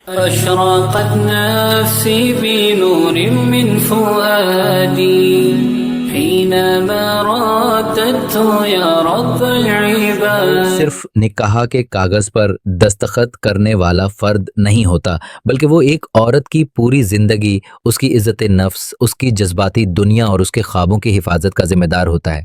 أشرقت نفسي بنور من فؤادي حينما رددت يا رب العباد. صرف نکاح کے کاغذ پر دستخط کرنے والا فرد نہیں ہوتا، بلکہ وہ ایک عورت کی پوری زندگی، اس کی عزت نفس، اس کی جذباتی دنیا اور اس کے خوابوں کی حفاظت کا ذمہ دار ہوتا ہے۔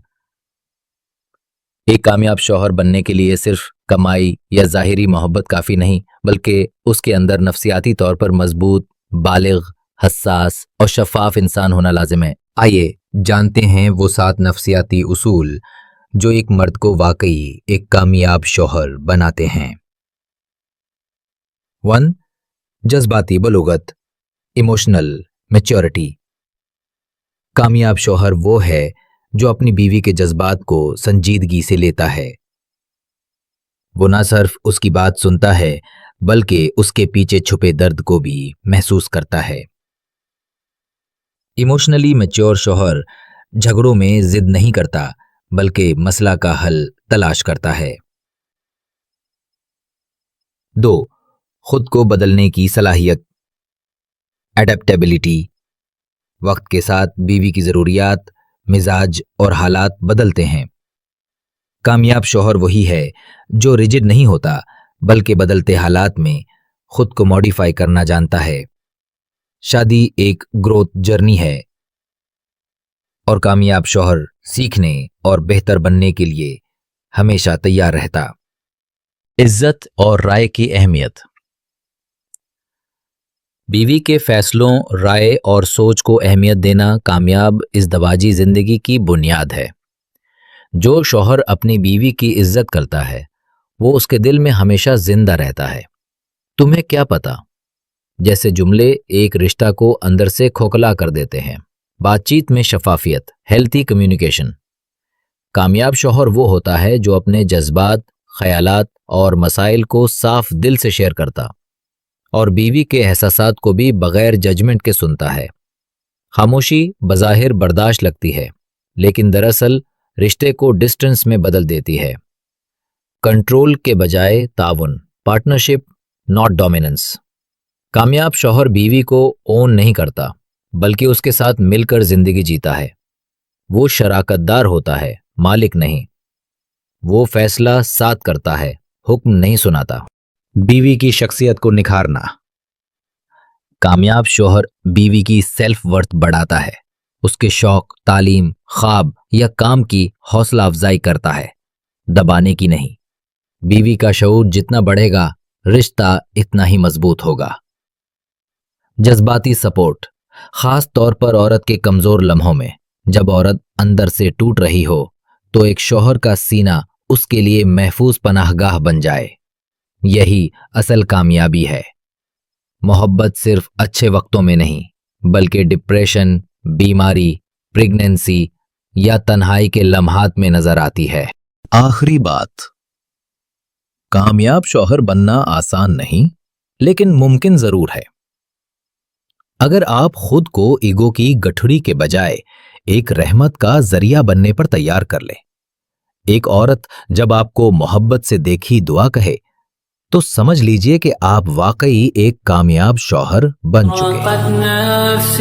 ایک کامیاب شوہر بننے کے لیے صرف کمائی یا ظاہری محبت کافی نہیں، بلکہ اس کے اندر نفسیاتی طور پر مضبوط، بالغ، حساس اور شفاف انسان ہونا لازم ہے۔ آئیے جانتے ہیں وہ 7 نفسیاتی اصول جو ایک مرد کو واقعی ایک کامیاب شوہر بناتے ہیں۔ 1. جذباتی بلوغت، ایموشنل میچورٹی۔ کامیاب شوہر وہ ہے جو اپنی بیوی کے جذبات کو سنجیدگی سے لیتا ہے۔ وہ نہ صرف اس کی بات سنتا ہے بلکہ اس کے پیچھے چھپے درد کو بھی محسوس کرتا ہے۔ ایموشنلی میچور شوہر جھگڑوں میں ضد نہیں کرتا بلکہ مسئلہ کا حل تلاش کرتا ہے۔ 2. خود کو بدلنے کی صلاحیت، ایڈیپٹیبلٹی۔ وقت کے ساتھ بیوی کی ضروریات، مزاج اور حالات بدلتے ہیں۔ کامیاب شوہر وہی ہے جو ریجڈ نہیں ہوتا بلکہ بدلتے حالات میں خود کو موڈیفائی کرنا جانتا ہے۔ شادی ایک گروتھ جرنی ہے اور کامیاب شوہر سیکھنے اور بہتر بننے کے لیے ہمیشہ تیار رہتا۔ عزت اور رائے کی اہمیت۔ بیوی کے فیصلوں، رائے اور سوچ کو اہمیت دینا کامیاب ازدواجی زندگی کی بنیاد ہے۔ جو شوہر اپنی بیوی کی عزت کرتا ہے وہ اس کے دل میں ہمیشہ زندہ رہتا ہے۔ تمہیں کیا پتا جیسے جملے ایک رشتہ کو اندر سے کھوکھلا کر دیتے ہیں۔ بات چیت میں شفافیت، ہیلتھی کمیونیکیشن۔ کامیاب شوہر وہ ہوتا ہے جو اپنے جذبات، خیالات اور مسائل کو صاف دل سے شیئر کرتا اور بیوی کے احساسات کو بھی بغیر ججمنٹ کے سنتا ہے۔ خاموشی بظاہر برداشت لگتی ہے لیکن دراصل رشتے کو ڈسٹنس میں بدل دیتی ہے۔ کنٹرول کے بجائے تعاون، پارٹنرشپ ناٹ ڈومیننس۔ کامیاب شوہر بیوی کو اون نہیں کرتا بلکہ اس کے ساتھ مل کر زندگی جیتا ہے۔ وہ شراکت دار ہوتا ہے، مالک نہیں۔ وہ فیصلہ ساتھ کرتا ہے، حکم نہیں سناتا۔ بیوی کی شخصیت کو نکھارنا۔ کامیاب شوہر بیوی کی سیلف ورتھ بڑھاتا ہے۔ اس کے شوق، تعلیم، خواب یا کام کی حوصلہ افزائی کرتا ہے، دبانے کی نہیں۔ بیوی کا شعور جتنا بڑھے گا رشتہ اتنا ہی مضبوط ہوگا۔ جذباتی سپورٹ، خاص طور پر عورت کے کمزور لمحوں میں۔ جب عورت اندر سے ٹوٹ رہی ہو تو ایک شوہر کا سینہ اس کے لیے محفوظ پناہ گاہ بن جائے۔ یہی اصل کامیابی ہے۔ محبت صرف اچھے وقتوں میں نہیں بلکہ ڈپریشن، بیماری، پریگننسی یا تنہائی کے لمحات میں نظر آتی ہے۔ آخری بات، کامیاب شوہر بننا آسان نہیں لیکن ممکن ضرور ہے۔ اگر آپ خود کو ایگو کی گٹھڑی کے بجائے ایک رحمت کا ذریعہ بننے پر تیار کر لیں۔ ایک عورت جب آپ کو محبت سے دیکھی دعا کہے تو سمجھ لیجئے کہ آپ واقعی ایک کامیاب شوہر بن چکے ہیں۔